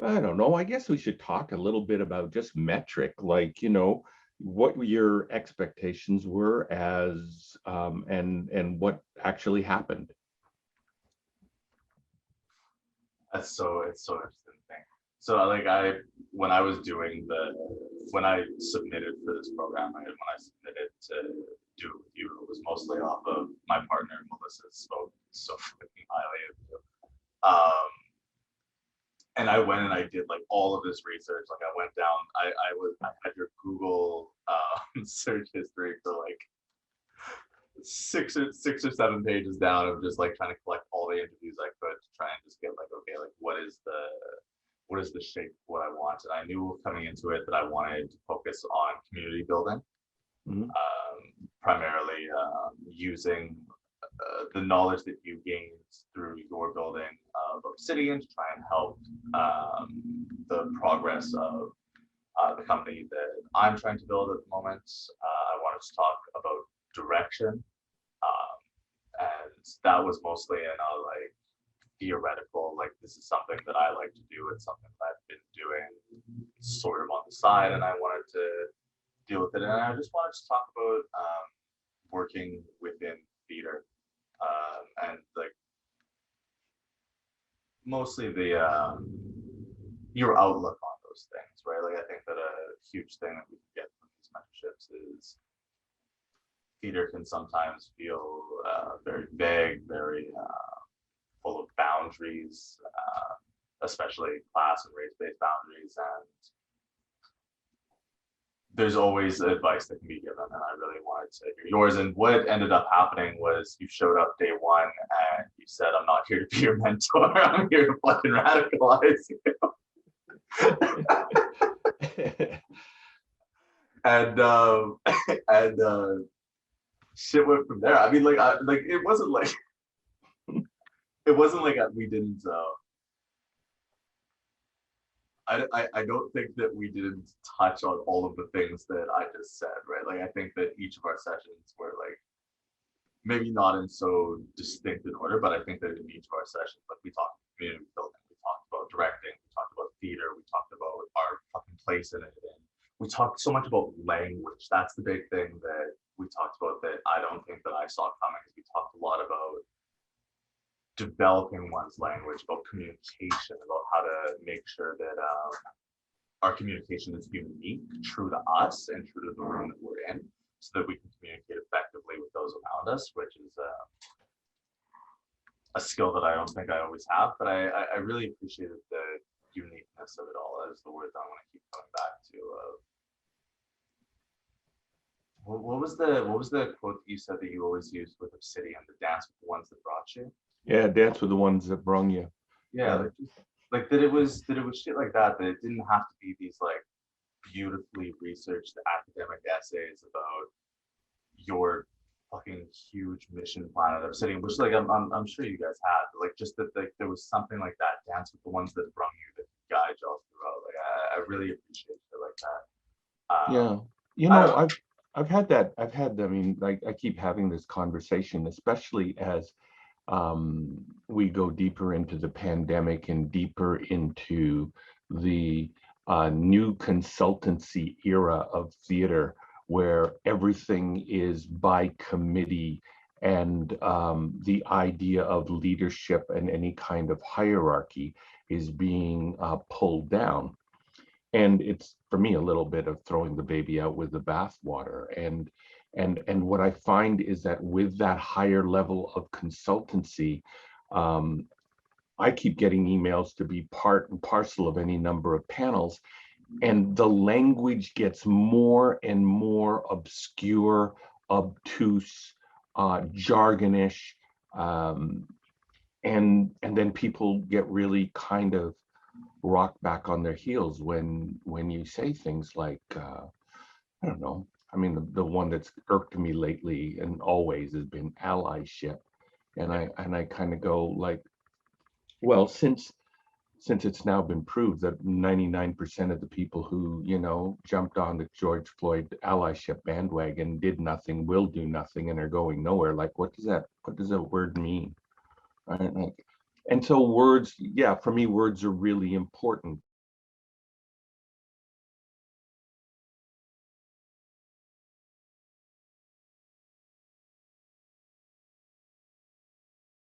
I don't know. I guess we should talk a little bit about just metric, like, what your expectations were as and what actually happened. It's so interesting thing. So like when I was doing when I submitted for this program, when I submitted to do it with you, it was mostly off of my partner Melissa spoke so fucking highly of you. And I went and I did like all of this research. Like I went down, I had your Google search history for like six or seven pages down of just like trying to collect all the interviews I could to try and just get like, okay, like what is the shape of what I want. And I knew coming into it that I wanted to focus on community building, Mhm. primarily using the knowledge that you gained through your building of Obsidian to try and help the progress of the company that I'm trying to build at the moment. I wanted to talk about direction, and that was mostly in a like theoretical, like this is something that I like to do. It's something that I've been doing sort of on the side, and I wanted to deal with it. And I just wanted to talk about working within theater, and like mostly the your outlook on those things, right? Like I think that a huge thing that we can get from these mentorships is theater can sometimes feel very vague, very full of boundaries, especially class and race-based boundaries. And there's always advice that can be given, and I really wanted to hear yours. And what ended up happening was you showed up day one and you said, "I'm not here to be your mentor. I'm here to fucking radicalize you." and and shit went from there. I mean, like, it wasn't like we didn't. I don't think that we didn't touch on all of the things that I just said, right? Like, I think that each of our sessions were like maybe not in so distinct an order, but I think that in each of our sessions, like we talked about community building, we talked about directing, we talked about theater, we talked about our fucking place in it, and we talked so much about language. That's the big thing that we talked about that I don't think that I saw coming. Is we talked a lot about developing one's language, about communication, about how to make sure that our communication is unique, true to us, and true to the room that we're in, so that we can communicate effectively with those around us, which is a skill that I don't think I always have. But I really appreciated the uniqueness of it all. As the word that I want to keep coming back to. What was the quote that you said that you always used with Obsidian? The dance with the ones that brought you. Yeah, dance with the ones that brung you. Yeah, like that it was shit like that. That it didn't have to be these like beautifully researched academic essays about your fucking huge mission planet of Obsidian, which like I'm sure you guys had, but like just that like there was something like that dance with the ones that brung you that guide y'all throughout. Like I really appreciate it like that. Yeah. I don't know. I mean, like I keep having this conversation, especially as we go deeper into the pandemic and deeper into the new consultancy era of theater, where everything is by committee, and the idea of leadership and any kind of hierarchy is being pulled down. And it's, for me, a little bit of throwing the baby out with the bathwater. And what I find is that with that higher level of consultancy, um, I keep getting emails to be part and parcel of any number of panels, and the language gets more and more obscure, obtuse, jargonish, um, and then people get really kind of rock back on their heels when you say things like, I don't know. I mean, the one that's irked me lately and always has been allyship, and I kind of go like, well, since it's now been proved that 99% of the people who jumped on the George Floyd allyship bandwagon did nothing, will do nothing, and are going nowhere. Like, what does that word mean? Right? Like, And so words, yeah, for me, words are really important.